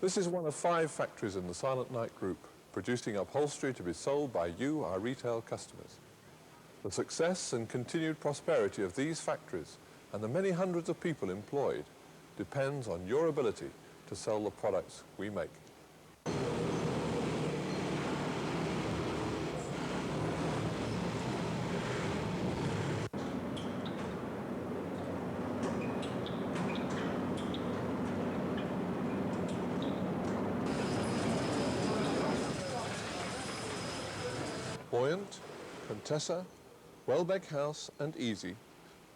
This is one of 5 factories in the Silentnight group, producing upholstery to be sold by you, our retail customers. The success and continued prosperity of these factories and the many hundreds of people employed depends on your ability to sell the products we make. Buoyant, Contessa, Welbeck House and Easy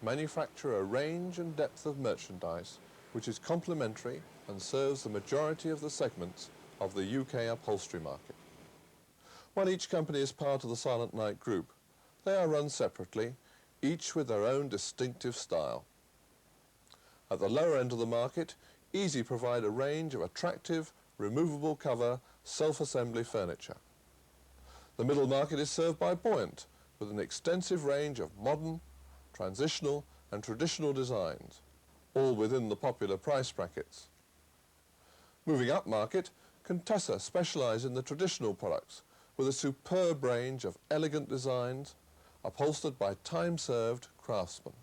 manufacture a range and depth of merchandise which is complementary and serves the majority of the segments of the UK upholstery market. While each company is part of the Silentnight group, they are run separately, each with their own distinctive style. At the lower end of the market, Easy provide a range of attractive, removable cover, self-assembly furniture. The middle market is served by Buoyant, with an extensive range of modern, transitional and traditional designs, all within the popular price brackets. Moving up market, Contessa specialise in the traditional products, with a superb range of elegant designs, upholstered by time-served craftsmen.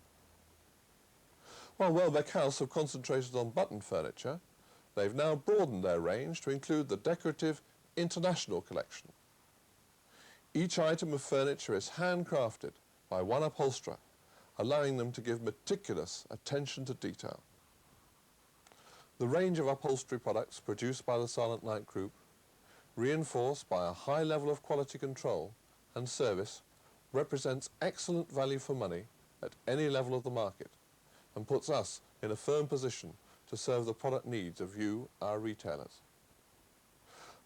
While Welbeck House have concentrated on button furniture, they've now broadened their range to include the decorative international collection. Each item of furniture is handcrafted by one upholsterer, allowing them to give meticulous attention to detail. The range of upholstery products produced by the Silentnight group, reinforced by a high level of quality control and service, represents excellent value for money at any level of the market and puts us in a firm position to serve the product needs of you, our retailers.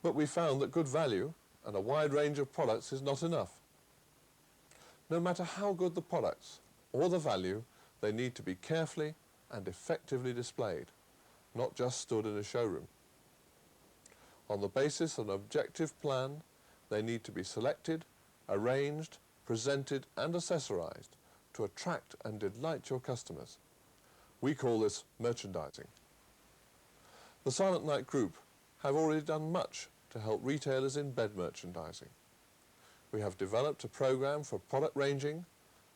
But we found that good value and a wide range of products is not enough. No matter how good the products or the value, they need to be carefully and effectively displayed, not just stood in a showroom. On the basis of an objective plan, they need to be selected, arranged, presented and accessorized to attract and delight your customers. We call this merchandising. The Silentnight group have already done much to help retailers in bed merchandising. We have developed a program for product ranging,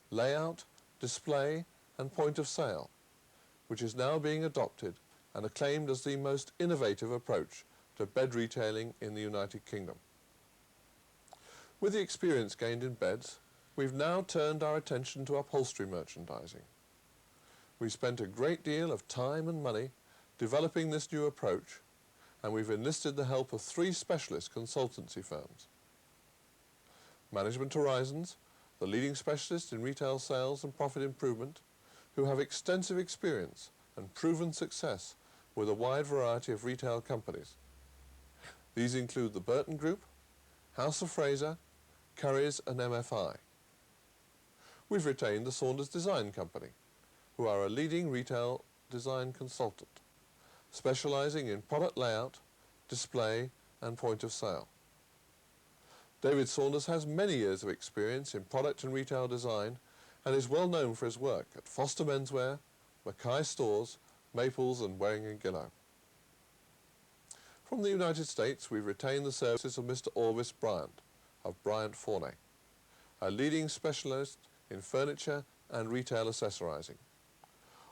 layout, display and point of sale, which is now being adopted and acclaimed as the most innovative approach to bed retailing in the United Kingdom. With the experience gained in beds, we've now turned our attention to upholstery merchandising. We've spent a great deal of time and money developing this new approach, and we've enlisted the help of 3 specialist consultancy firms. Management Horizons, the leading specialist in retail sales and profit improvement, who have extensive experience and proven success with a wide variety of retail companies. These include the Burton Group, House of Fraser, Currys and MFI. We've retained the Saunders Design Company, who are a leading retail design consultant, specialising in product layout, display and point of sale. David Saunders has many years of experience in product and retail design and is well known for his work at Foster Menswear, Mackay Stores, Maples and Waring & Gillow. From the United States, we've retained the services of Mr. Orvis Bryant of Bryant Forney, a leading specialist in furniture and retail accessorizing.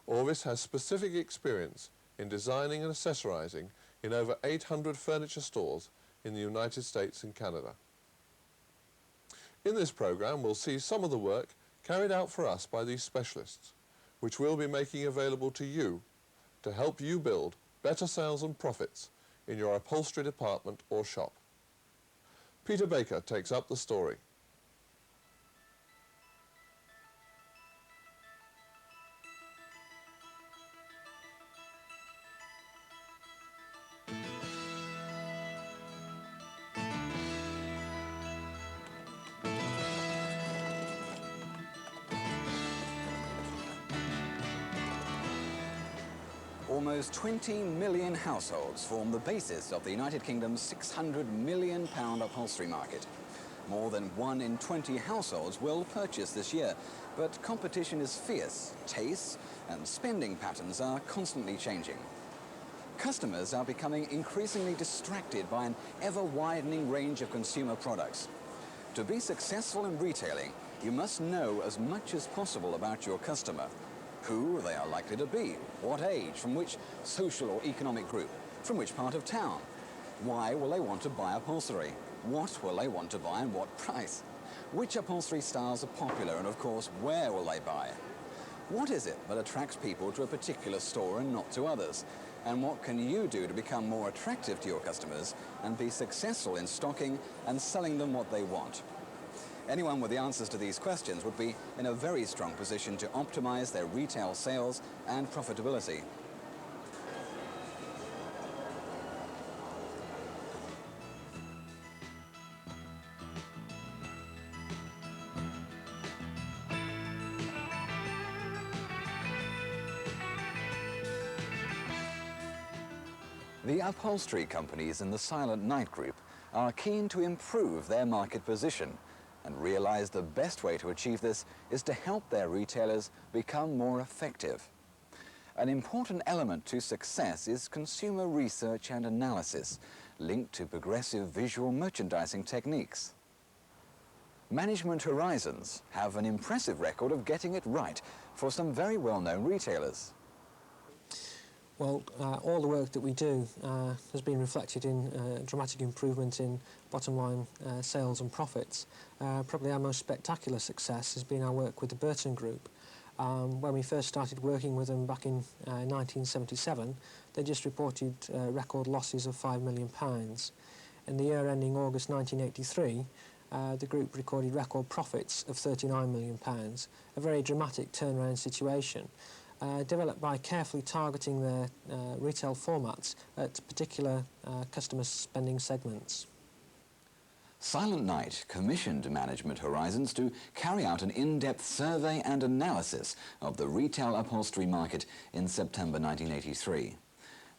Orvis has specific experience in designing and accessorizing in over 800 furniture stores in the United States and Canada. In this program, we'll see some of the work carried out for us by these specialists, which we'll be making available to you to help you build better sales and profits in your upholstery department or shop. Peter Baker takes up the story. Almost 20 million households form the basis of the United Kingdom's £600 million upholstery market. More than 1 in 20 households will purchase this year, but competition is fierce, tastes and spending patterns are constantly changing. Customers are becoming increasingly distracted by an ever-widening range of consumer products. To be successful in retailing, you must know as much as possible about your customer. Who they are likely to be, what age, from which social or economic group, from which part of town. Why will they want to buy upholstery? What will they want to buy and what price? Which upholstery styles are popular and, of course, where will they buy? What is it that attracts people to a particular store and not to others? And what can you do to become more attractive to your customers and be successful in stocking and selling them what they want? Anyone with the answers to these questions would be in a very strong position to optimize their retail sales and profitability. The upholstery companies in the Silentnight group are keen to improve their market position and realize the best way to achieve this is to help their retailers become more effective. An important element to success is consumer research and analysis linked to progressive visual merchandising techniques. Management Horizons have an impressive record of getting it right for some very well-known retailers. Well, all the work that we do has been reflected in dramatic improvement in bottom line sales and profits. Probably our most spectacular success has been our work with the Burton Group. When we first started working with them back in 1977, they just reported record losses of £5 million. In the year ending August 1983, the group recorded record profits of £39 million, a very dramatic turnaround situation. Developed by carefully targeting their retail formats at particular customer spending segments. Silentnight commissioned Management Horizons to carry out an in-depth survey and analysis of the retail upholstery market in September 1983.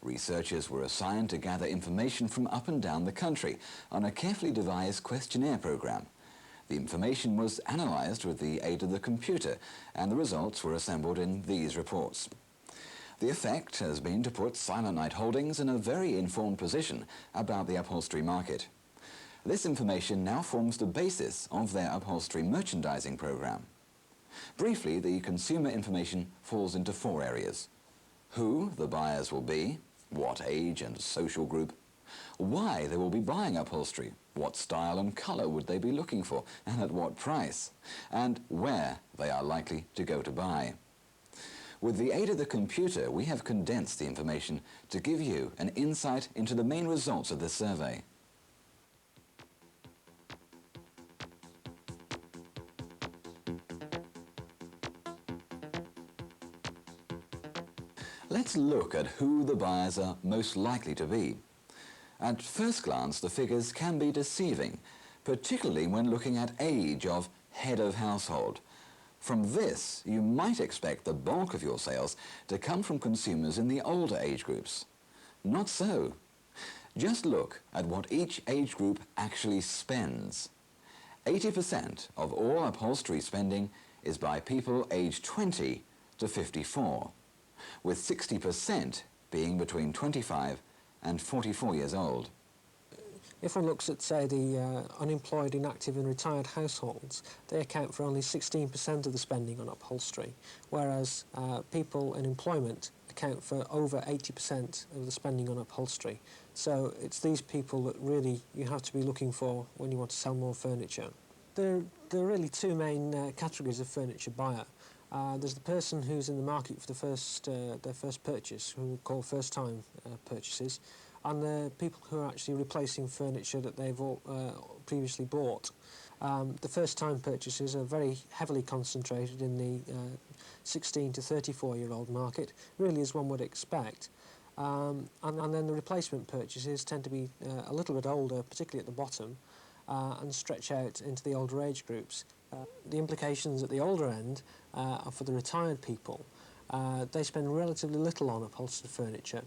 Researchers were assigned to gather information from up and down the country on a carefully devised questionnaire program. The information was analysed with the aid of the computer, and the results were assembled in these reports. The effect has been to put Silentnight Holdings in a very informed position about the upholstery market. This information now forms the basis of their upholstery merchandising program. Briefly, the consumer information falls into 4 areas: who the buyers will be, what age and social group, why they will be buying upholstery, what style and colour would they be looking for, and at what price, and where they are likely to go to buy. With the aid of the computer, we have condensed the information to give you an insight into the main results of this survey. Let's look at who the buyers are most likely to be. At first glance, the figures can be deceiving, particularly when looking at age of head of household. From this, you might expect the bulk of your sales to come from consumers in the older age groups. Not so. Just look at what each age group actually spends. 80% of all upholstery spending is by people aged 20 to 54, with 60% being between 25 and 44 years old. If one looks at, say, the unemployed, inactive and retired households, they account for only 16% of the spending on upholstery, whereas people in employment account for over 80% of the spending on upholstery. So it's these people that really you have to be looking for when you want to sell more furniture. There are really 2 main categories of furniture buyer. There's the person who's in the market for their first purchase, who we call first-time purchases, and the people who are actually replacing furniture that they've previously bought. The first-time purchases are very heavily concentrated in the 16 to 34-year-old market, really as one would expect. And then the replacement purchases tend to be a little bit older, particularly at the bottom, and stretch out into the older age groups. The implications at the older end are for the retired people. They spend relatively little on upholstered furniture.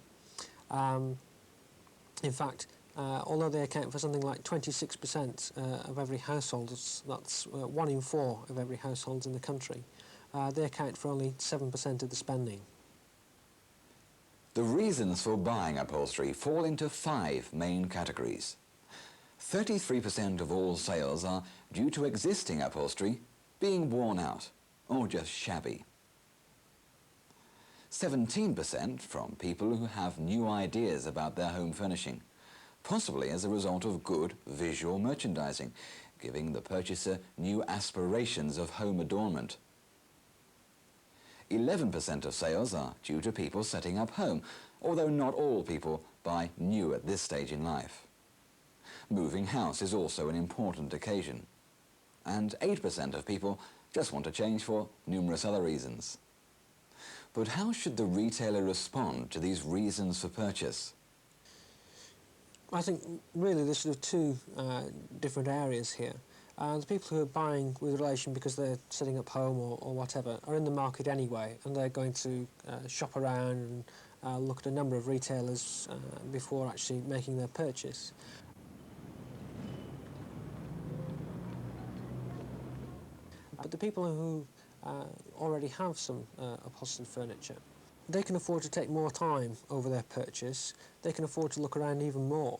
In fact, although they account for something like 26% of every household, that's 1 in 4 of every household in the country, they account for only 7% of the spending. The reasons for buying upholstery fall into 5 main categories. 33% of all sales are due to existing upholstery being worn out or just shabby. 17% from people who have new ideas about their home furnishing, possibly as a result of good visual merchandising, giving the purchaser new aspirations of home adornment. 11% of sales are due to people setting up home, although not all people buy new at this stage in life. Moving house is also an important occasion. And 8% of people just want to change for numerous other reasons. But how should the retailer respond to these reasons for purchase? I think really there's sort of two different areas here. The people who are buying with relation because they're setting up home or whatever are in the market anyway, and they're going to shop around and look at a number of retailers before actually making their purchase. But the people who already have some upholstered furniture, they can afford to take more time over their purchase. They can afford to look around even more.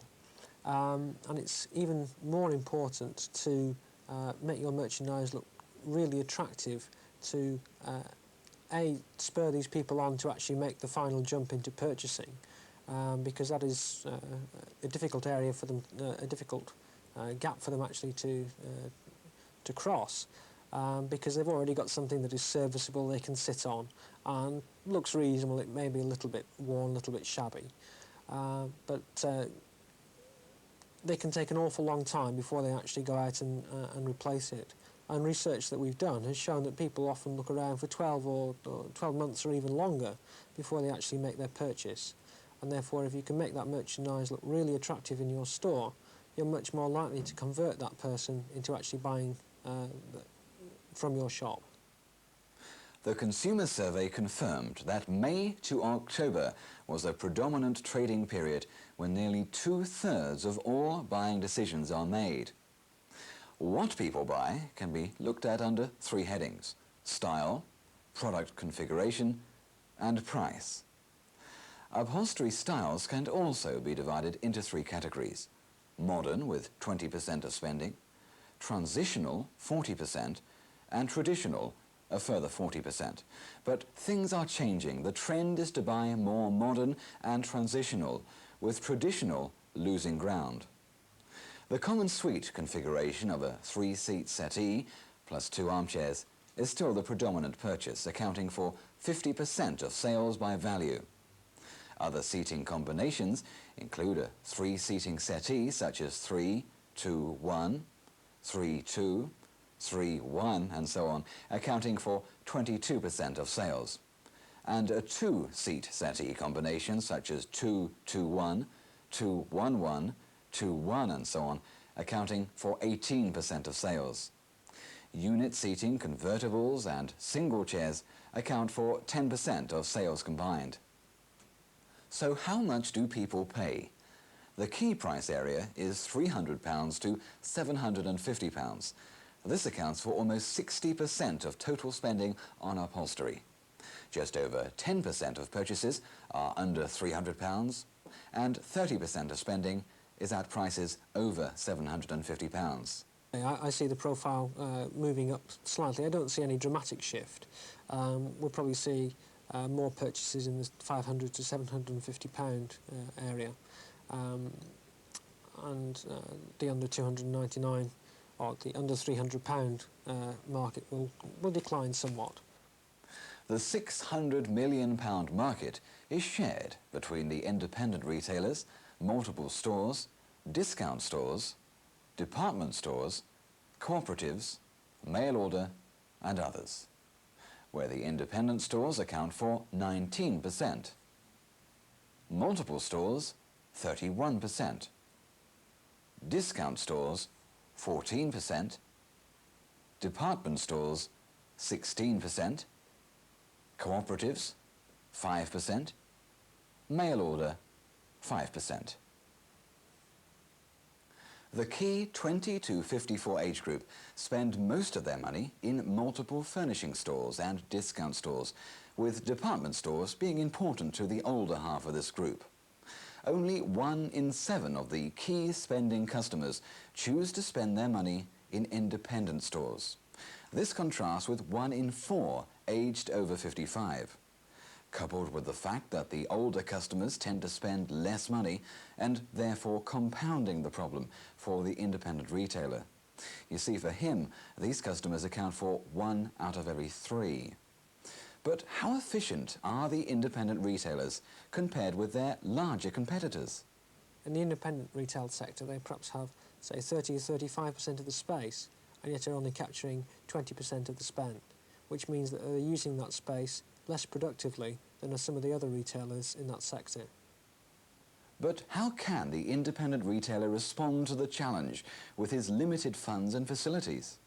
And it's even more important to make your merchandise look really attractive to spur these people on to actually make the final jump into purchasing, because that is a difficult area for them, a difficult gap for them actually to cross, because they've already got something that is serviceable, they can sit on and looks reasonable. It may be a little bit worn, a little bit shabby, but they can take an awful long time before they actually go out and replace it. And research that we've done has shown that people often look around for 12 months or even longer before they actually make their purchase. And therefore, if you can make that merchandise look really attractive in your store, you're much more likely to convert that person into actually buying from your shop. The consumer survey confirmed that May to October was a predominant trading period when nearly 2/3 of all buying decisions are made. What people buy can be looked at under 3 headings: style, product configuration, and price. Upholstery styles can also be divided into 3 categories: modern with 20% of spending, transitional 40%, and traditional a further 40%. But things are changing. The trend is to buy more modern and transitional, with traditional losing ground. The common suite configuration of a 3-seat settee plus 2 armchairs is still the predominant purchase, accounting for 50% of sales by value. Other seating combinations include a 3-seating settee such as 3-2-1, 3-2, 3-1 and so on, accounting for 22% of sales, and a 2-seat settee combination such as 2-2-1, 2-1-1, 2-1 and so on, accounting for 18% of sales. Unit seating convertibles and single chairs account for 10% of sales combined. So how much do people pay? The key price area is £300 to £750. This accounts for almost 60% of total spending on upholstery. Just over 10% of purchases are under £300, and 30% of spending is at prices over £750. I see the profile moving up slightly. I don't see any dramatic shift. We'll probably see more purchases in the £500 to £750 area, and the under £299 or the under £300 market will decline somewhat. The £600 million market is shared between the independent retailers, multiple stores, discount stores, department stores, cooperatives, mail order and others, where the independent stores account for 19%, multiple stores 31%, discount stores 14%, department stores 16%, cooperatives 5%, mail order 5%. The key 20 to 54 age group spend most of their money in multiple furnishing stores and discount stores, with department stores being important to the older half of this group. Only 1 in 7 of the key spending customers choose to spend their money in independent stores. This contrasts with 1 in 4 aged over 55. Coupled with the fact that the older customers tend to spend less money and therefore compounding the problem for the independent retailer. You see, for him, these customers account for 1 out of every 3. But how efficient are the independent retailers compared with their larger competitors? In the independent retail sector, they perhaps have, say, 30 or 35% of the space, and yet are only capturing 20% of the spend, which means that they're using that space less productively than are some of the other retailers in that sector. But how can the independent retailer respond to the challenge with his limited funds and facilities?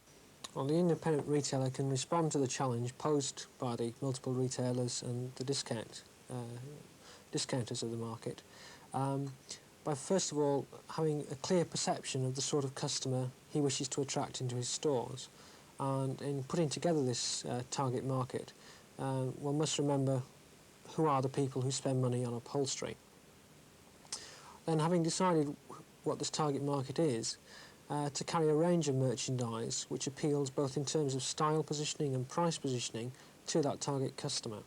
Well, the independent retailer can respond to the challenge posed by the multiple retailers and the discounters of the market by, first of all, having a clear perception of the sort of customer he wishes to attract into his stores. And in putting together this target market, one must remember who are the people who spend money on upholstery. Then, having decided what this target market is, to carry a range of merchandise which appeals both in terms of style positioning and price positioning to that target customer.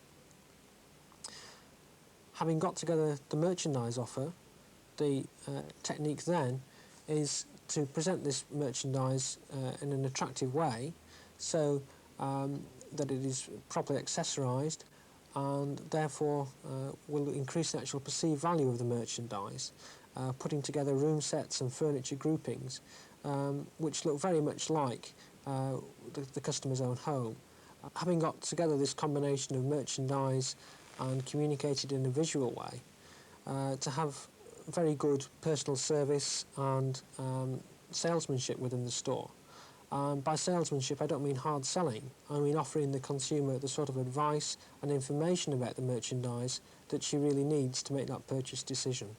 Having got together the merchandise offer, the technique then is to present this merchandise in an attractive way, so that it is properly accessorised and therefore will increase the actual perceived value of the merchandise, putting together room sets and furniture groupings which look very much like the customer's own home. Having got together this combination of merchandise and communicated in a visual way, to have very good personal service and salesmanship within the store. By salesmanship, I don't mean hard selling. I mean offering the consumer the sort of advice and information about the merchandise that she really needs to make that purchase decision.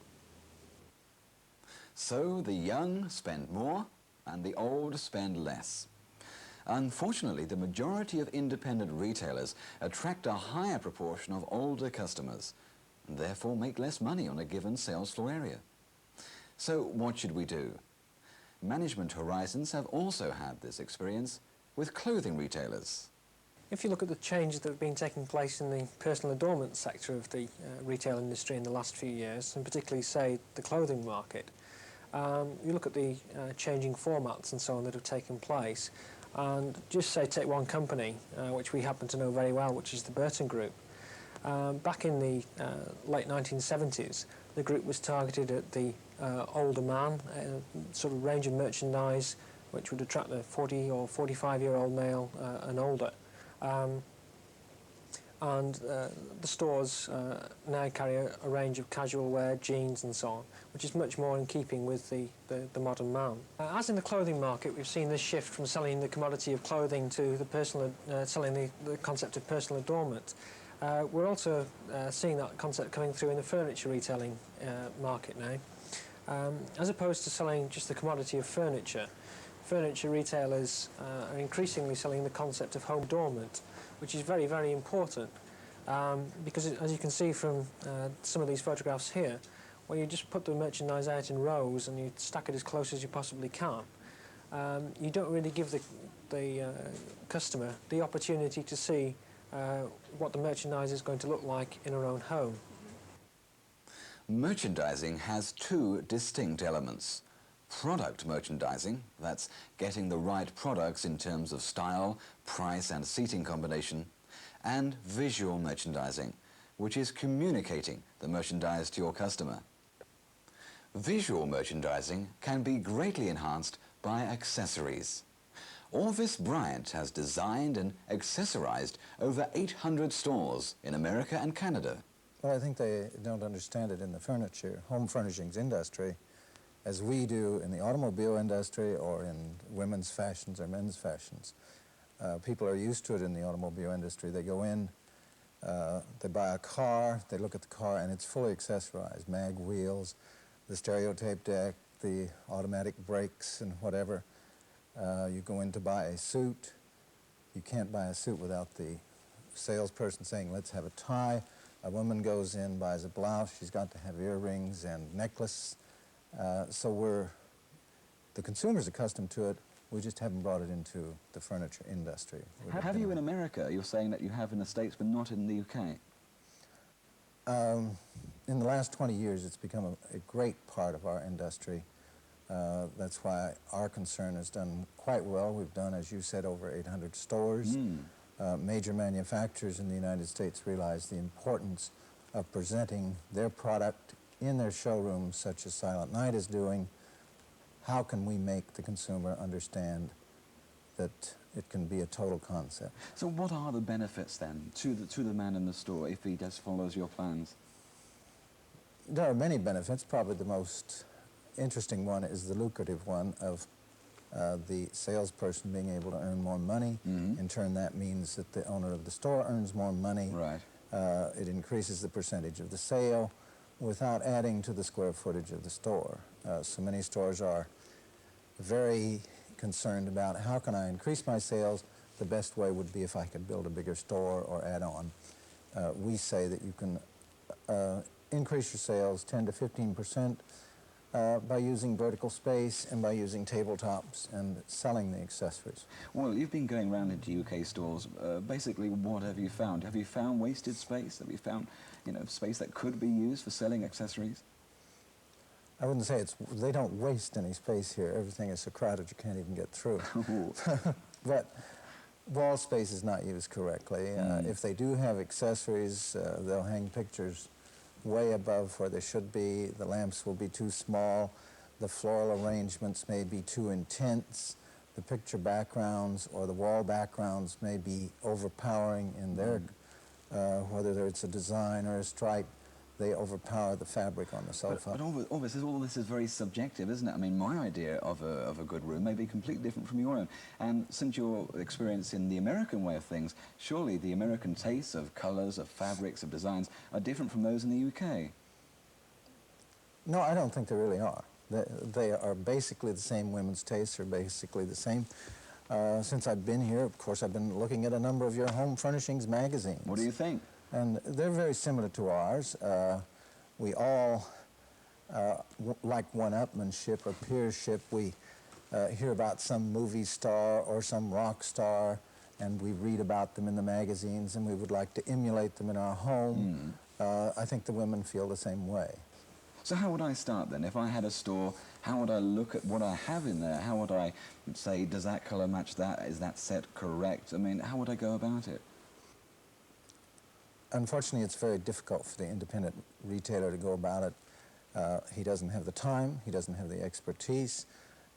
So the young spend more and the old spend less. Unfortunately, the majority of independent retailers attract a higher proportion of older customers and therefore make less money on a given sales floor area. So what should we do? Management Horizons have also had this experience with clothing retailers. If you look at the changes that have been taking place in the personal adornment sector of the retail industry in the last few years, and particularly, say, the clothing market, you look at the changing formats and so on that have taken place, and just say take one company, which we happen to know very well, which is the Burton Group. Back in the late 1970s, the group was targeted at the older man, sort of range of merchandise which would attract the 40 or 45-year-old male and older. The stores now carry a range of casual wear, jeans and so on, which is much more in keeping with the modern man. As in the clothing market, we've seen this shift from selling the commodity of clothing to the personal, selling the concept of personal adornment. We're also seeing that concept coming through in the furniture retailing market now. As opposed to selling just the commodity of furniture, furniture retailers are increasingly selling the concept of home adornment, which is very, very important because, as you can see from some of these photographs here, when you just put the merchandise out in rows and you stack it as close as you possibly can, you don't really give the customer the opportunity to see what the merchandise is going to look like in her own home. Merchandising has 2 distinct elements. Product merchandising, that's getting the right products in terms of style, price and seating combination, and visual merchandising, which is communicating the merchandise to your customer. Visual merchandising can be greatly enhanced by accessories. Orvis Bryant has designed and accessorized over 800 stores in America and Canada. Well, I think they don't understand it in the furniture, home furnishings industry, as we do in the automobile industry or in women's fashions or men's fashions. People are used to it in the automobile industry. They go in, they buy a car, they look at the car, and it's fully accessorized. Mag wheels, the stereotape deck, the automatic brakes and whatever. You go in to buy a suit. You can't buy a suit without the salesperson saying, let's have a tie. A woman goes in, buys a blouse. She's got to have earrings and necklace. So the consumer's accustomed to it. We just haven't brought it into the furniture industry. Have you in America? You're saying that you have in the States, but not in the UK. In the last 20 years, it's become a great part of our industry. That's why our concern has done quite well. We've done, as you said, over 800 stores. Major manufacturers in the United States realize the importance of presenting their product in their showrooms, such as Silentnight is doing. How can we make the consumer understand that it can be a total concept? So what are the benefits then to the man in the store if he just follows your plans? There are many benefits. Probably the most interesting one is the lucrative one of the salesperson being able to earn more money. In turn, that means that the owner of the store earns more money. Right. It increases the percentage of the sale without adding to the square footage of the store. So many stores are very concerned about how can I increase my sales. The best way would be if I could build a bigger store or add on. We say that you can increase your sales 10 to 15% by using vertical space and by using tabletops and selling the accessories. Well, you've been going around into UK stores. Basically, what have you found? Have you found wasted space? Have you found, space that could be used for selling accessories? I wouldn't say they don't waste any space here. Everything is so crowded you can't even get through. But wall space is not used correctly. If they do have accessories, they'll hang pictures way above where they should be. The lamps will be too small. The floral arrangements may be too intense. The picture backgrounds or the wall backgrounds may be overpowering in their, whether it's a design or a stripe, they overpower the fabric on the sofa. But all this is very subjective, isn't it? I mean, my idea of a good room may be completely different from your own. And since your experience in the American way of things, surely the American tastes of colours, of fabrics, of designs are different from those in the UK. No, I don't think they really are. They are basically the same. Women's tastes are basically the same. Since I've been here, of course, I've been looking at a number of your home furnishings magazines. What do you think? And they're very similar to ours. We all like one-upmanship or peership. We hear about some movie star or some rock star, and we read about them in the magazines, and we would like to emulate them in our home. I think the women feel the same way. So how would I start then? If I had a store, how would I look at what I have in there? How would I say, does that colour match that? Is that set correct? I mean, how would I go about it? Unfortunately, it's very difficult for the independent retailer to go about it. He doesn't have the time, he doesn't have the expertise.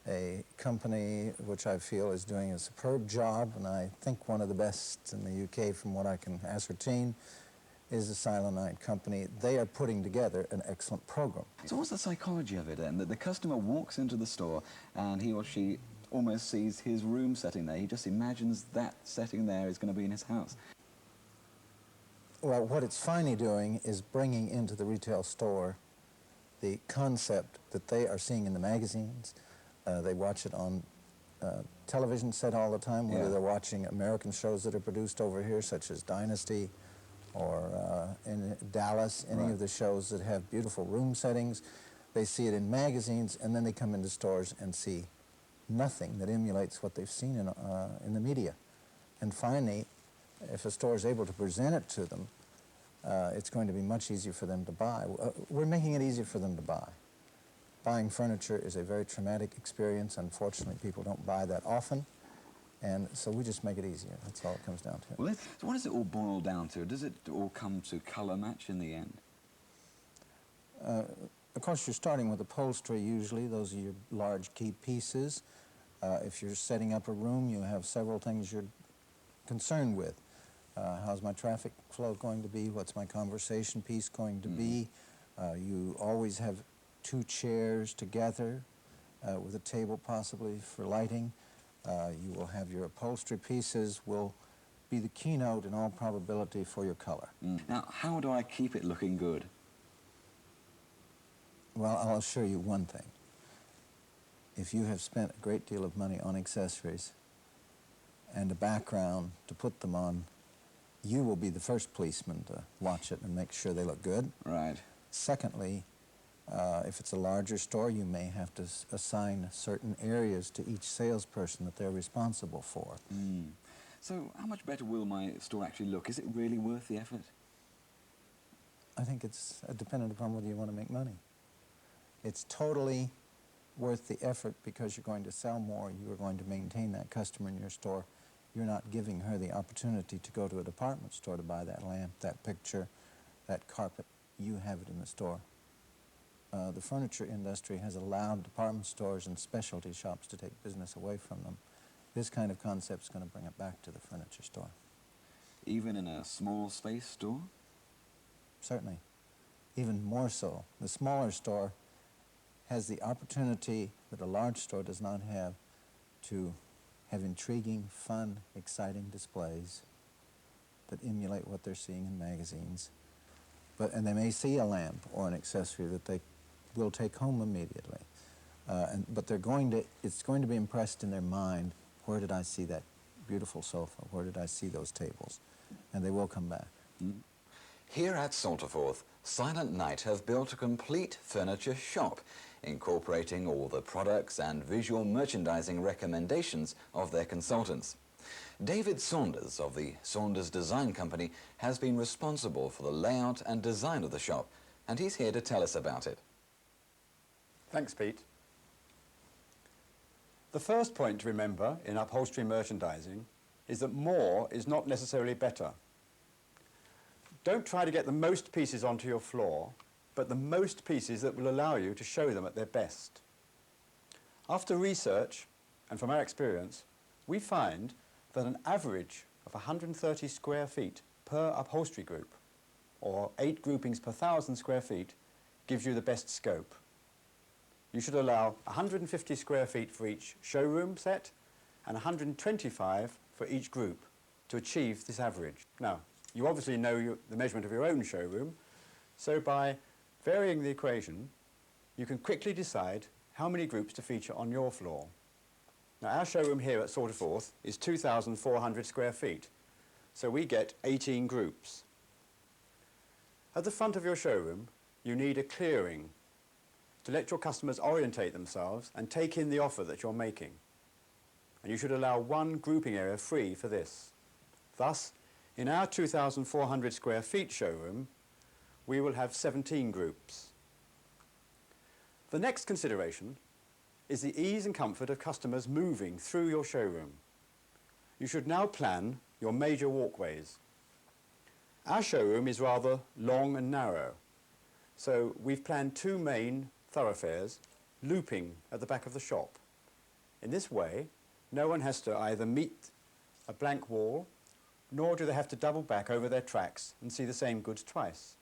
A company which I feel is doing a superb job, and I think one of the best in the UK from what I can ascertain, is the Silentnight company. They are putting together an excellent program. So what's the psychology of it then? That the customer walks into the store and he or she almost sees his room setting there. He just imagines that setting there is going to be in his house. Well, what it's finally doing is bringing into the retail store the concept that they are seeing in the magazines. They watch it on television set all the time, whether they're watching American shows that are produced over here, such as Dynasty, or in Dallas, any of the shows that have beautiful room settings. They see it in magazines, and then they come into stores and see nothing that emulates what they've seen in the media. And finally, if a store is able to present it to them, it's going to be much easier for them to buy. We're making it easier for them to buy. Buying furniture is a very traumatic experience. Unfortunately, people don't buy that often, and so we just make it easier. That's all it comes down to. Well, so what does it all boil down to? Does it all come to colour match in the end? Of course, you're starting with upholstery usually. Those are your large key pieces. If you're setting up a room, you have several things you're concerned with. How's my traffic flow going to be? What's my conversation piece going to be? You always have two chairs together with a table possibly for lighting. You will have your upholstery pieces will be the keynote in all probability for your color. Now, how do I keep it looking good? Well, I'll assure you one thing. if you have spent a great deal of money on accessories and a background to put them on, you will be the first policeman to watch it and make sure they look good. Right. Secondly, if it's a larger store, you may have to assign certain areas to each salesperson that they're responsible for. So how much better will my store actually look? Is it really worth the effort? I think it's dependent upon whether you want to make money. It's totally worth the effort because you're going to sell more, you are going to maintain that customer in your store. You're not giving her the opportunity to go to a department store to buy that lamp, that picture, that carpet. You have it in the store. The furniture industry has allowed department stores and specialty shops to take business away from them. This kind of concept is going to bring it back to the furniture store. Even in a small space store? Certainly. Even more so. The smaller store has the opportunity that a large store does not have to have intriguing, fun, exciting displays that emulate what they're seeing in magazines. And they may see a lamp or an accessory that they will take home immediately. But it's going to be impressed in their mind, where did I see that beautiful sofa? Where did I see those tables? And they will come back. Here at Salterforth, Silentnight have built a complete furniture shop, incorporating all the products and visual merchandising recommendations of their consultants. David Saunders of the Saunders Design Company has been responsible for the layout and design of the shop, and he's here to tell us about it. Thanks, Pete. The first point to remember in upholstery merchandising is that more is not necessarily better. Don't try to get the most pieces onto your floor, but the most pieces that will allow you to show them at their best. After research, and from our experience, we find that an average of 130 square feet per upholstery group, or 8 groupings per 1,000 square feet, gives you the best scope. You should allow 150 square feet for each showroom set and 125 for each group to achieve this average. Now, you obviously know the measurement of your own showroom, so by varying the equation, you can quickly decide how many groups to feature on your floor. Now, our showroom here at Salterforth is 2,400 square feet, so we get 18 groups. At the front of your showroom, you need a clearing to let your customers orientate themselves and take in the offer that you're making. And you should allow one grouping area free for this. Thus, in our 2,400 square feet showroom, we will have 17 groups. The next consideration is the ease and comfort of customers moving through your showroom. You should now plan your major walkways. Our showroom is rather long and narrow, so we've planned 2 main thoroughfares looping at the back of the shop. In this way, no one has to either meet a blank wall, nor do they have to double back over their tracks and see the same goods twice.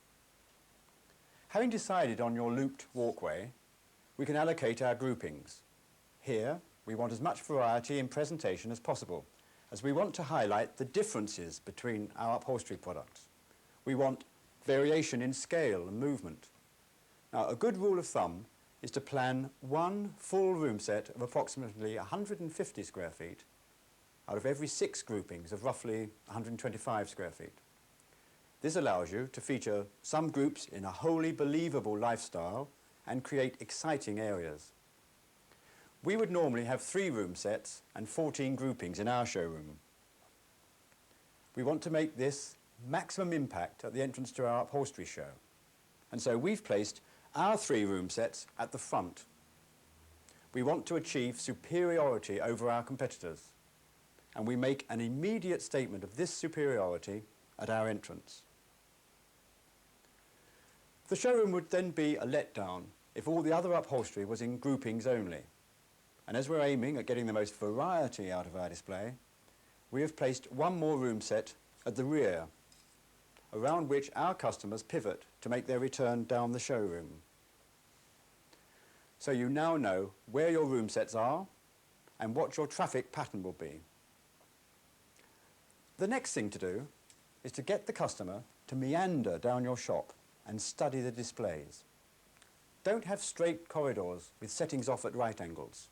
Having decided on your looped walkway, we can allocate our groupings. Here, we want as much variety in presentation as possible, as we want to highlight the differences between our upholstery products. We want variation in scale and movement. Now, a good rule of thumb is to plan 1 full room set of approximately 150 square feet out of every 6 groupings of roughly 125 square feet. This allows you to feature some groups in a wholly believable lifestyle and create exciting areas. We would normally have 3 room sets and 14 groupings in our showroom. We want to make this maximum impact at the entrance to our upholstery show. And so we've placed our 3 room sets at the front. We want to achieve superiority over our competitors, and we make an immediate statement of this superiority at our entrance. The showroom would then be a letdown if all the other upholstery was in groupings only. And as we're aiming at getting the most variety out of our display, we have placed 1 more room set at the rear, around which our customers pivot to make their return down the showroom. So you now know where your room sets are and what your traffic pattern will be. The next thing to do is to get the customer to meander down your shop and study the displays. Don't have straight corridors with settings off at right angles.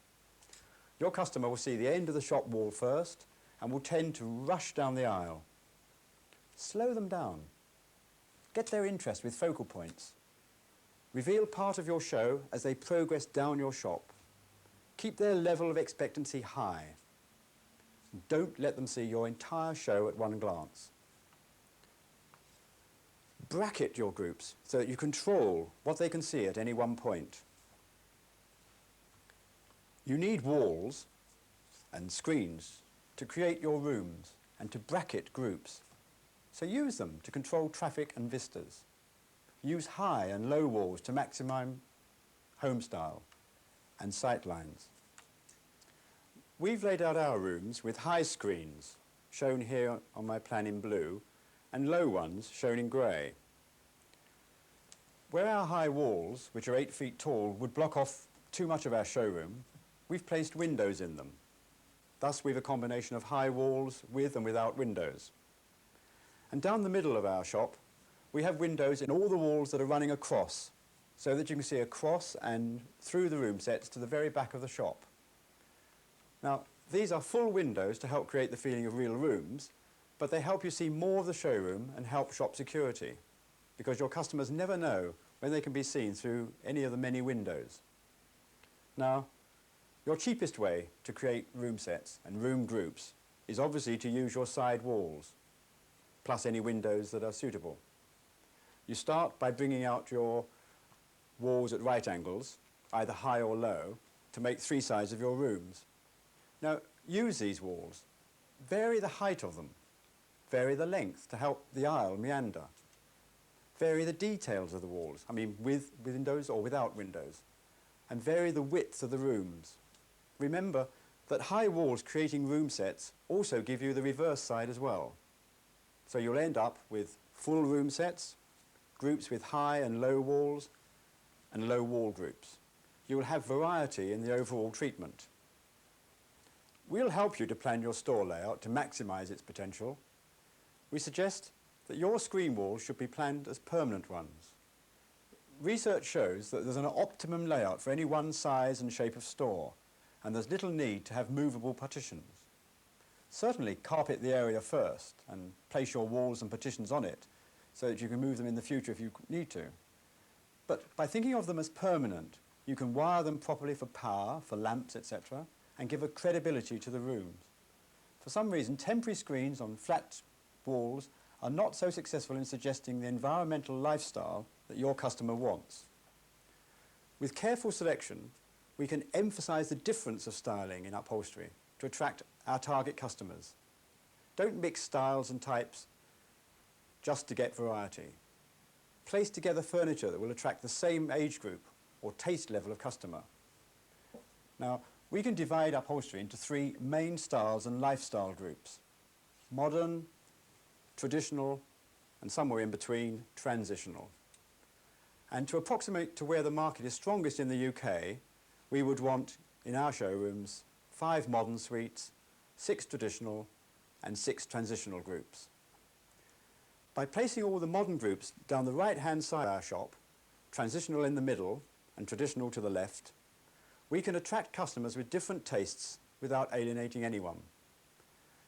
Your customer will see the end of the shop wall first and will tend to rush down the aisle. Slow them down. Get their interest with focal points. Reveal part of your show as they progress down your shop. Keep their level of expectancy high. Don't let them see your entire show at one glance. Bracket your groups so that you control what they can see at any one point. You need walls and screens to create your rooms and to bracket groups. So use them to control traffic and vistas. Use high and low walls to maximize home style and sight lines. We've laid out our rooms with high screens, shown here on my plan in blue, and low ones shown in grey. Where our high walls, which are 8 feet tall, would block off too much of our showroom, we've placed windows in them. Thus we've a combination of high walls with and without windows. And down the middle of our shop, we have windows in all the walls that are running across, so that you can see across and through the room sets to the very back of the shop. Now, these are full windows to help create the feeling of real rooms, but they help you see more of the showroom and help shop security, because your customers never know when they can be seen through any of the many windows. Now, your cheapest way to create room sets and room groups is obviously to use your side walls, plus any windows that are suitable. You start by bringing out your walls at right angles, either high or low, to make 3 sides of your rooms. Now, use these walls. Vary the height of them. Vary the length to help the aisle meander. Vary the details of the walls, I mean with windows or without windows. And vary the width of the rooms. Remember that high walls creating room sets also give you the reverse side as well. So you'll end up with full room sets, groups with high and low walls, and low wall groups. You will have variety in the overall treatment. We'll help you to plan your store layout to maximize its potential. We suggest that your screen walls should be planned as permanent ones. Research shows that there's an optimum layout for any one size and shape of store, and there's little need to have movable partitions. Certainly carpet the area first and place your walls and partitions on it so that you can move them in the future if you need to. But by thinking of them as permanent, you can wire them properly for power, for lamps, etc., and give a credibility to the rooms. For some reason, temporary screens on flat walls are not so successful in suggesting the environmental lifestyle that your customer wants. With careful selection, we can emphasize the difference of styling in upholstery to attract our target customers. Don't mix styles and types just to get variety. Place together furniture that will attract the same age group or taste level of customer. Now, we can divide upholstery into 3 main styles and lifestyle groups: modern, traditional, and somewhere in between, transitional. And to approximate to where the market is strongest in the UK, we would want, in our showrooms, 5 modern suites, 6 traditional, and 6 transitional groups. By placing all the modern groups down the right-hand side of our shop, transitional in the middle and traditional to the left, we can attract customers with different tastes without alienating anyone.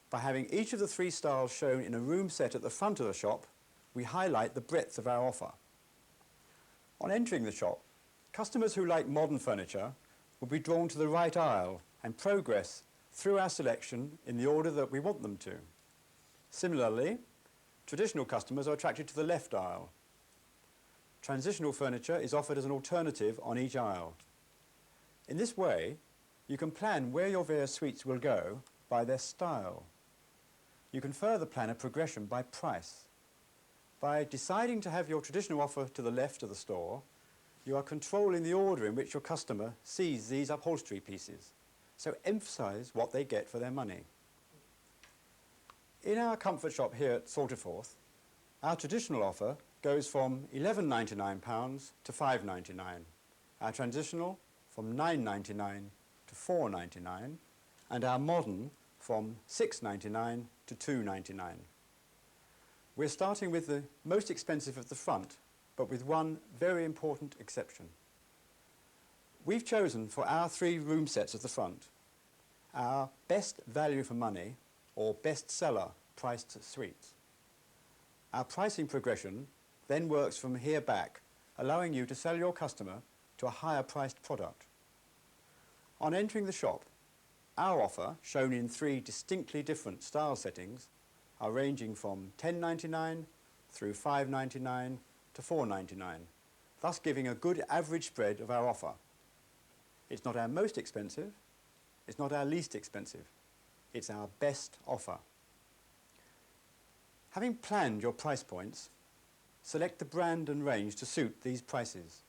By having each of the 3 styles shown in a room set at the front of the shop, we highlight the breadth of our offer. On entering the shop, customers who like modern furniture will be drawn to the right aisle and progress through our selection in the order that we want them to. Similarly, traditional customers are attracted to the left aisle. Transitional furniture is offered as an alternative on each aisle. In this way, you can plan where your various suites will go by their style. You can further plan a progression by price. By deciding to have your traditional offer to the left of the store, you are controlling the order in which your customer sees these upholstery pieces. So emphasize what they get for their money. In our comfort shop here at Salterforth, our traditional offer goes from £11.99 to £5.99. Our transitional from £9.99 to £4.99, and our modern from £6.99 to £2.99. We're starting with the most expensive at the front, but with one very important exception. We've chosen for our 3 room sets at the front our best value for money or best seller priced suites. Our pricing progression then works from here back, allowing you to sell your customer to a higher priced product. On entering the shop, our offer, shown in 3 distinctly different style settings, are ranging from $10.99 through $5.99 to $4.99, thus giving a good average spread of our offer. It's not our most expensive, it's not our least expensive, it's our best offer. Having planned your price points, select the brand and range to suit these prices.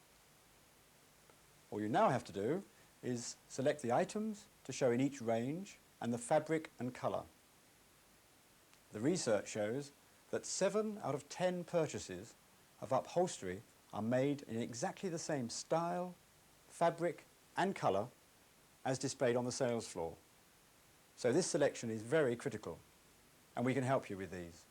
All you now have to do is select the items to show in each range and the fabric and colour. The research shows that 7 out of 10 purchases of upholstery are made in exactly the same style, fabric and colour as displayed on the sales floor. So this selection is very critical, and we can help you with these.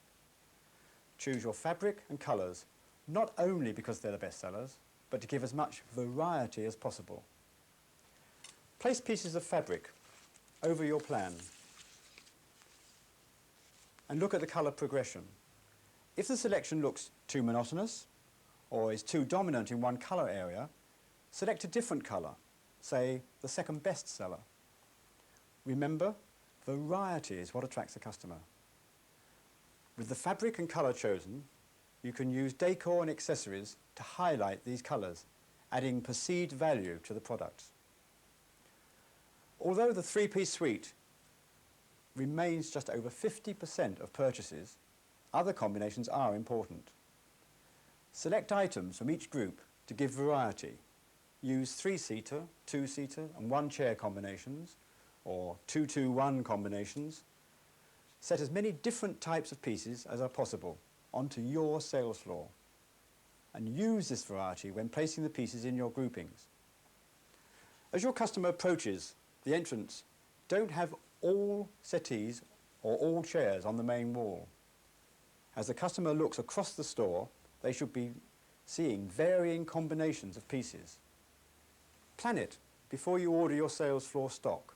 Choose your fabric and colours, not only because they're the best sellers, but to give as much variety as possible. Place pieces of fabric over your plan and look at the colour progression. If the selection looks too monotonous or is too dominant in one colour area, select a different colour, say the second best seller. Remember, variety is what attracts the customer. With the fabric and colour chosen, you can use decor and accessories to highlight these colours, adding perceived value to the products. Although the 3-piece suite remains just over 50% of purchases, other combinations are important. Select items from each group to give variety. Use 3-seater, 2-seater and 1-chair combinations, or 2-2-1 combinations. Set as many different types of pieces as are possible onto your sales floor, and use this variety when placing the pieces in your groupings. As your customer approaches the entrance, don't have all settees or all chairs on the main wall. As the customer looks across the store, they should be seeing varying combinations of pieces. Plan it before you order your sales floor stock.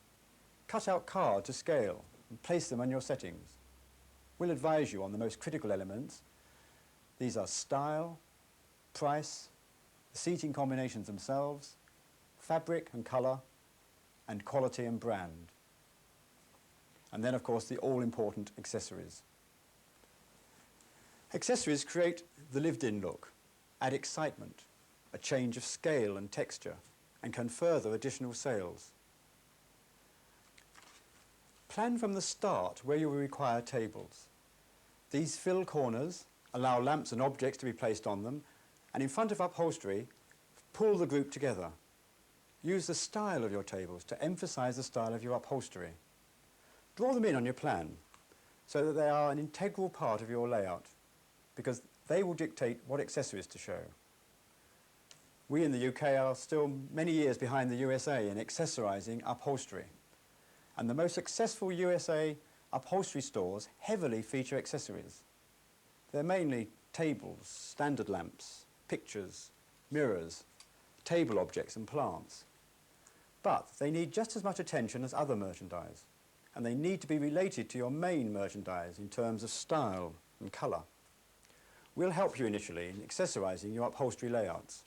Cut out cards to scale and place them on your settings. We'll advise you on the most critical elements. These are style, price, the seating combinations themselves, fabric and colour, and quality and brand. And then, of course, the all-important accessories. Accessories create the lived-in look, add excitement, a change of scale and texture, and can further additional sales. Plan from the start where you will require tables. These fill corners allow lamps and objects to be placed on them, and in front of upholstery, pull the group together. Use the style of your tables to emphasize the style of your upholstery. Draw them in on your plan so that they are an integral part of your layout, because they will dictate what accessories to show. We in the UK are still many years behind the USA in accessorizing upholstery, and the most successful USA upholstery stores heavily feature accessories. They're mainly tables, standard lamps, pictures, mirrors, table objects and plants. But they need just as much attention as other merchandise, and they need to be related to your main merchandise in terms of style and colour. We'll help you initially in accessorising your upholstery layouts.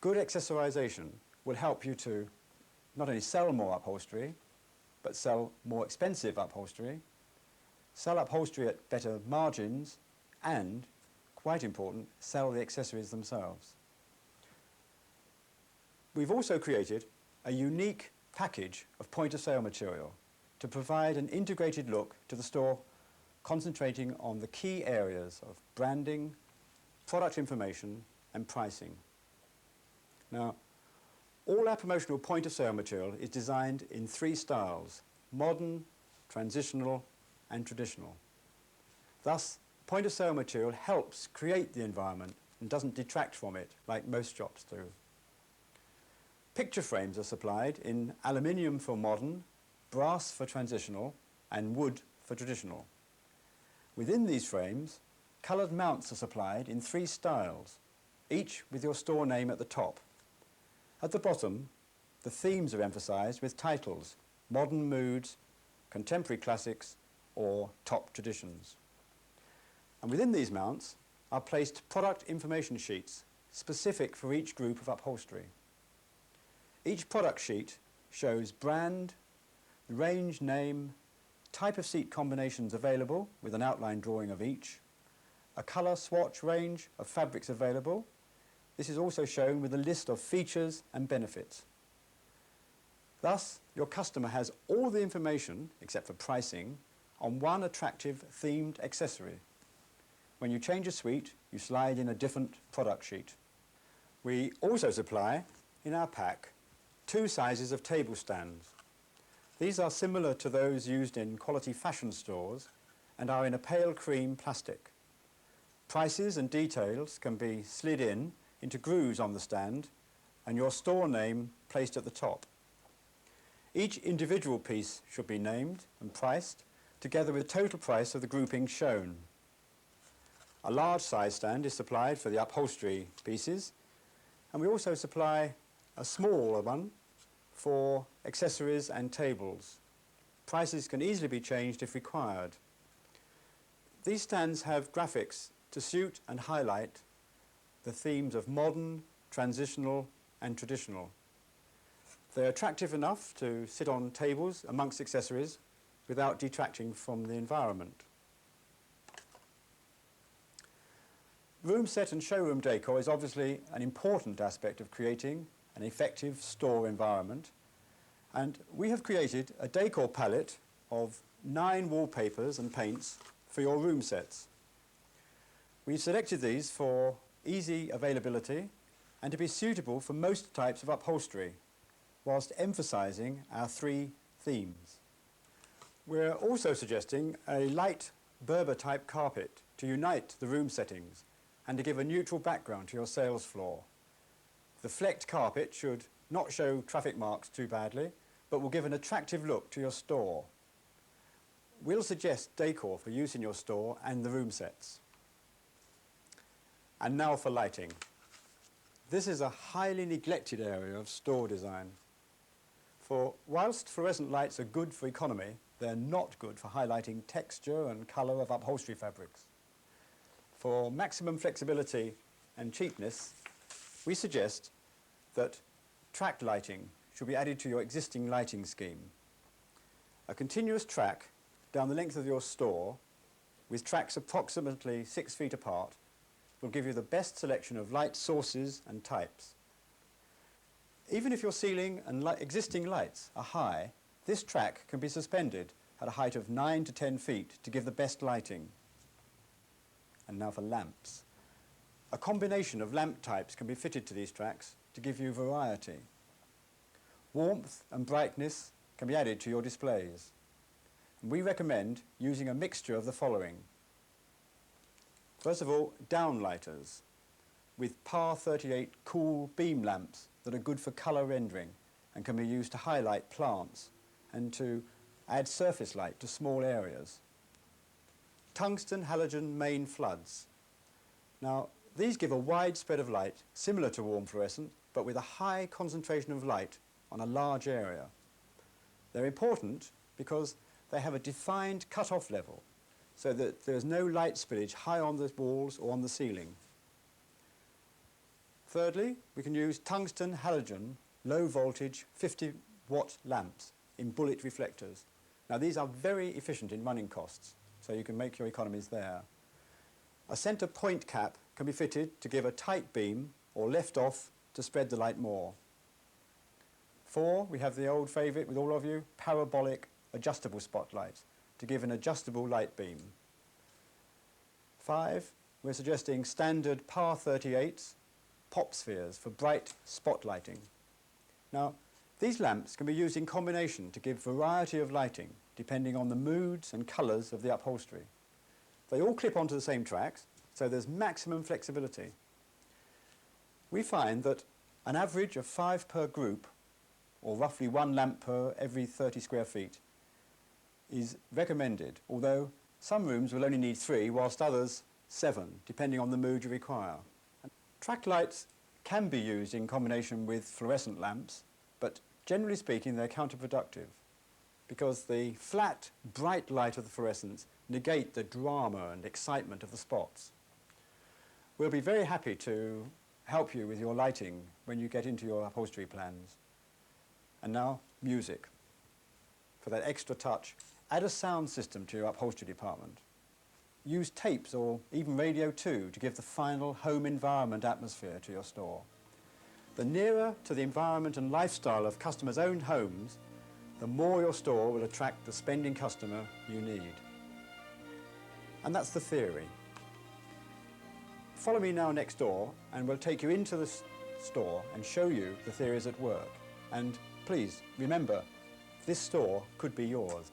Good accessorisation will help you to not only sell more upholstery, but sell more expensive upholstery, sell upholstery at better margins, and, quite important, sell the accessories themselves. We've also created a unique package of point-of-sale material to provide an integrated look to the store, concentrating on the key areas of branding, product information, and pricing. Now, all our promotional point-of-sale material is designed in 3 styles: modern, transitional, and traditional. Thus, point-of-sale material helps create the environment and doesn't detract from it like most shops do. Picture frames are supplied in aluminium for modern, brass for transitional, and wood for traditional. Within these frames, coloured mounts are supplied in 3 styles, each with your store name at the top. At the bottom, the themes are emphasised with titles modern moods, contemporary classics, or top traditions. And within these mounts are placed product information sheets specific for each group of upholstery. Each product sheet shows brand, range name, type of seat combinations available with an outline drawing of each, a colour swatch range of fabrics available. This is also shown with a list of features and benefits. Thus, your customer has all the information, except for pricing, on one attractive themed accessory. When you change a suite, you slide in a different product sheet. We also supply, in our pack, 2 sizes of table stands. These are similar to those used in quality fashion stores and are in a pale cream plastic. Prices and details can be slid into grooves on the stand and your store name placed at the top. Each individual piece should be named and priced together with the total price of the grouping shown. A large size stand is supplied for the upholstery pieces, and we also supply a smaller one for accessories and tables. Prices can easily be changed if required. These stands have graphics to suit and highlight the themes of modern, transitional and traditional. They're attractive enough to sit on tables amongst accessories without detracting from the environment. Room set and showroom decor is obviously an important aspect of creating an effective store environment, and we have created a decor palette of 9 wallpapers and paints for your room sets. We've selected these for easy availability and to be suitable for most types of upholstery, whilst emphasising our 3 themes. We're also suggesting a light Berber type carpet to unite the room settings and to give a neutral background to your sales floor. The flecked carpet should not show traffic marks too badly, but will give an attractive look to your store. We'll suggest decor for use in your store and the room sets. And now for lighting. This is a highly neglected area of store design. For whilst fluorescent lights are good for economy, they're not good for highlighting texture and colour of upholstery fabrics. For maximum flexibility and cheapness, we suggest that track lighting should be added to your existing lighting scheme. A continuous track down the length of your store, with tracks approximately 6 feet apart, will give you the best selection of light sources and types. Even if your ceiling and existing lights are high, this track can be suspended at a height of 9 to 10 feet to give the best lighting. And now for lamps. A combination of lamp types can be fitted to these tracks to give you variety. Warmth and brightness can be added to your displays. And we recommend using a mixture of the following. First of all, downlighters with PAR 38 cool beam lamps that are good for colour rendering and can be used to highlight plants and to add surface light to small areas. Tungsten halogen main floods. Now, these give a wide spread of light similar to warm fluorescent, but with a high concentration of light on a large area. They're important because they have a defined cut-off level so that there's no light spillage high on the walls or on the ceiling. Thirdly, we can use tungsten halogen low voltage 50-watt lamps in bullet reflectors. Now, these are very efficient in running costs, so you can make your economies there. A centre point cap can be fitted to give a tight beam or left off to spread the light more. 4, we have the old favourite with all of you, parabolic adjustable spotlights to give an adjustable light beam. 5, we're suggesting standard PAR 38s, pop spheres for bright spotlighting. Now, these lamps can be used in combination to give variety of lighting depending on the moods and colours of the upholstery. They all clip onto the same tracks, so there's maximum flexibility. We find that an average of 5 per group, or roughly 1 lamp per every 30 square feet, is recommended, although some rooms will only need 3, whilst others 7, depending on the mood you require. Track lights can be used in combination with fluorescent lamps, but generally speaking, they're counterproductive. because the flat, bright light of the fluorescents negate the drama and excitement of the spots. We'll be very happy to help you with your lighting when you get into your upholstery plans. And now, music. For that extra touch, add a sound system to your upholstery department. Use tapes or even radio too to give the final home environment atmosphere to your store. The nearer to the environment and lifestyle of customers' own homes, the more your store will attract the spending customer you need. And that's the theory. Follow me now next door and we'll take you into the store and show you the theories at work. And please, remember, this store could be yours.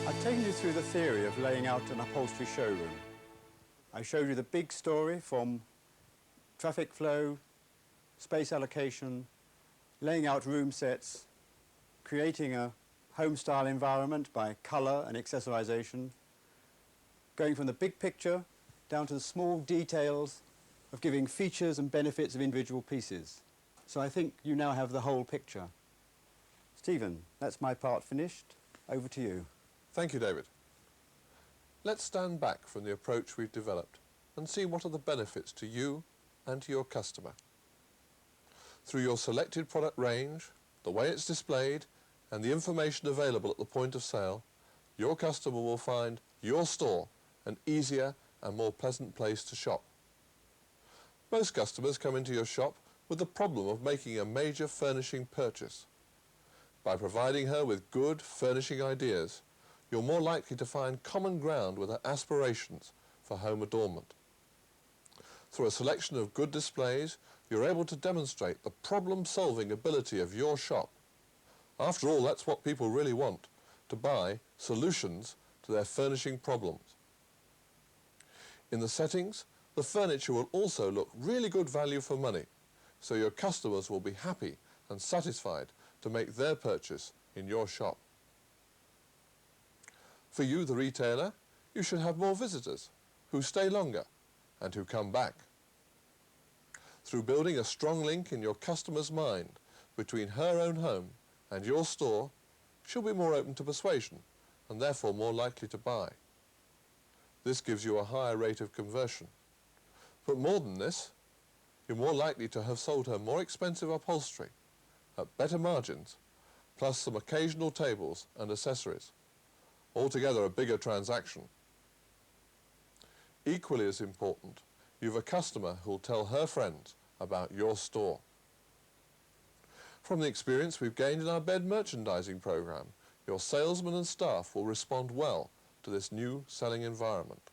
I've taken you through the theory of laying out an upholstery showroom. I showed you the big story from traffic flow, space allocation, laying out room sets, creating a home-style environment by colour and accessorization, going from the big picture down to the small details of giving features and benefits of individual pieces. So I think you now have the whole picture. Stephen, that's my part finished. Over to you. Thank you, David. Let's stand back from the approach we've developed and see what are the benefits to you and to your customer. Through your selected product range, the way it's displayed, and the information available at the point of sale, your customer will find your store an easier and more pleasant place to shop. Most customers come into your shop with the problem of making a major furnishing purchase. By providing her with good furnishing ideas, you're more likely to find common ground with her aspirations for home adornment. Through a selection of good displays, you're able to demonstrate the problem-solving ability of your shop. After all, that's what people really want, to buy solutions to their furnishing problems. In the settings, the furniture will also look really good value for money, so your customers will be happy and satisfied to make their purchase in your shop. For you, the retailer, you should have more visitors who stay longer and who come back. Through building a strong link in your customer's mind between her own home and your store, she'll be more open to persuasion and therefore more likely to buy. This gives you a higher rate of conversion. But more than this, you're more likely to have sold her more expensive upholstery at better margins, plus some occasional tables and accessories. Altogether a bigger transaction. Equally as important, you've a customer who'll tell her friends about your store. From the experience we've gained in our bed merchandising program, your salesmen and staff will respond well to this new selling environment.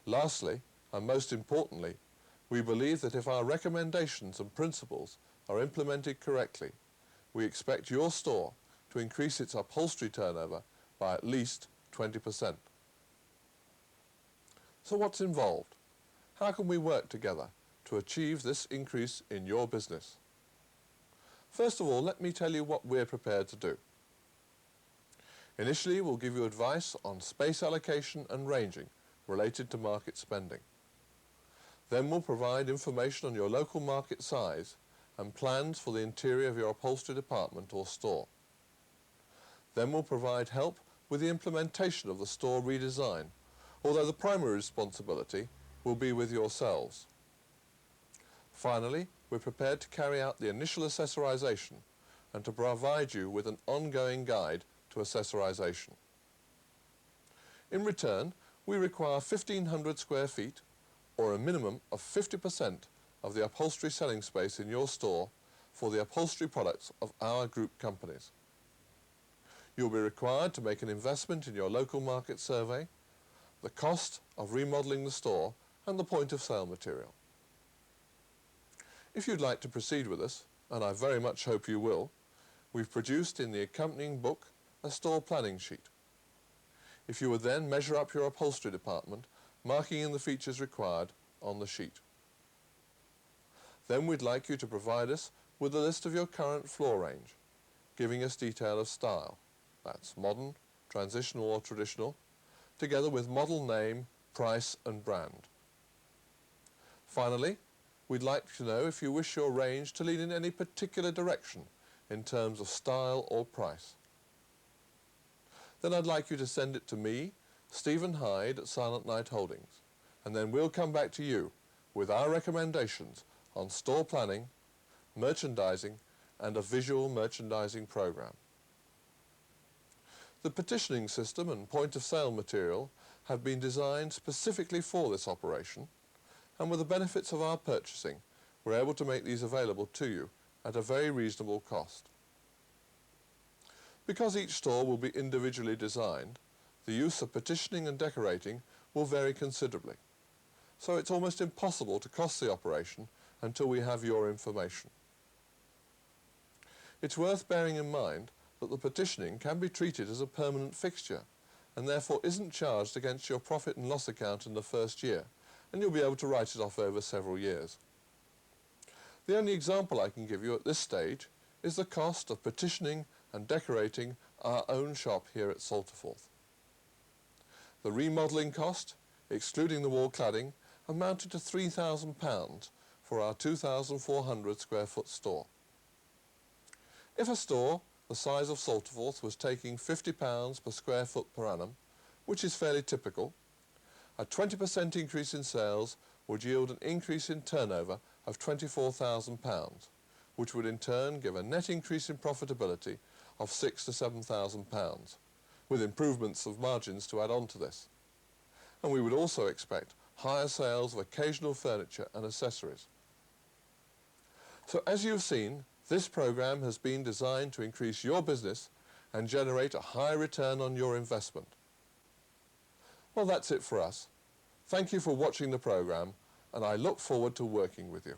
Lastly, and most importantly, we believe that if our recommendations and principles are implemented correctly, we expect your store to increase its upholstery turnover by at least 20%. So what's involved? How can we work together to achieve this increase in your business? First of all, let me tell you what we're prepared to do. Initially, we'll give you advice on space allocation and ranging related to market spending. Then we'll provide information on your local market size and plans for the interior of your upholstery department or store. Then we'll provide help with the implementation of the store redesign, although the primary responsibility will be with yourselves. Finally, we're prepared to carry out the initial accessorization and to provide you with an ongoing guide to accessorization. In return, we require 1,500 square feet or a minimum of 50% of the upholstery selling space in your store for the upholstery products of our group companies. You'll be required to make an investment in your local market survey, the cost of remodeling the store, and the point of sale material. If you'd like to proceed with us, and I very much hope you will, we've produced in the accompanying book a store planning sheet. If you would then measure up your upholstery department, marking in the features required on the sheet. Then we'd like you to provide us with a list of your current floor range, giving us detail of style. That's modern, transitional or traditional, together with model name, price and brand. Finally, we'd like to know if you wish your range to lean in any particular direction in terms of style or price. Then I'd like you to send it to me, Stephen Hyde at Silentnight Holdings, and then we'll come back to you with our recommendations on store planning, merchandising and a visual merchandising program. The petitioning system and point of sale material have been designed specifically for this operation, and with the benefits of our purchasing, we're able to make these available to you at a very reasonable cost. Because each store will be individually designed, the use of petitioning and decorating will vary considerably, so it's almost impossible to cost the operation until we have your information. It's worth bearing in mind that the petitioning can be treated as a permanent fixture and therefore isn't charged against your profit and loss account in the first year, and you'll be able to write it off over several years. The only example I can give you at this stage is the cost of petitioning and decorating our own shop here at Salterforth. The remodelling cost, excluding the wall cladding, amounted to £3,000 for our 2,400 square foot store. If a store the size of Salterforth was taking £50 per square foot per annum, which is fairly typical, a 20% increase in sales would yield an increase in turnover of £24,000, which would in turn give a net increase in profitability of £6,000 to £7,000, with improvements of margins to add on to this. And we would also expect higher sales of occasional furniture and accessories. So as you've seen, this program has been designed to increase your business and generate a high return on your investment. Well, that's it for us. Thank you for watching the program, and I look forward to working with you.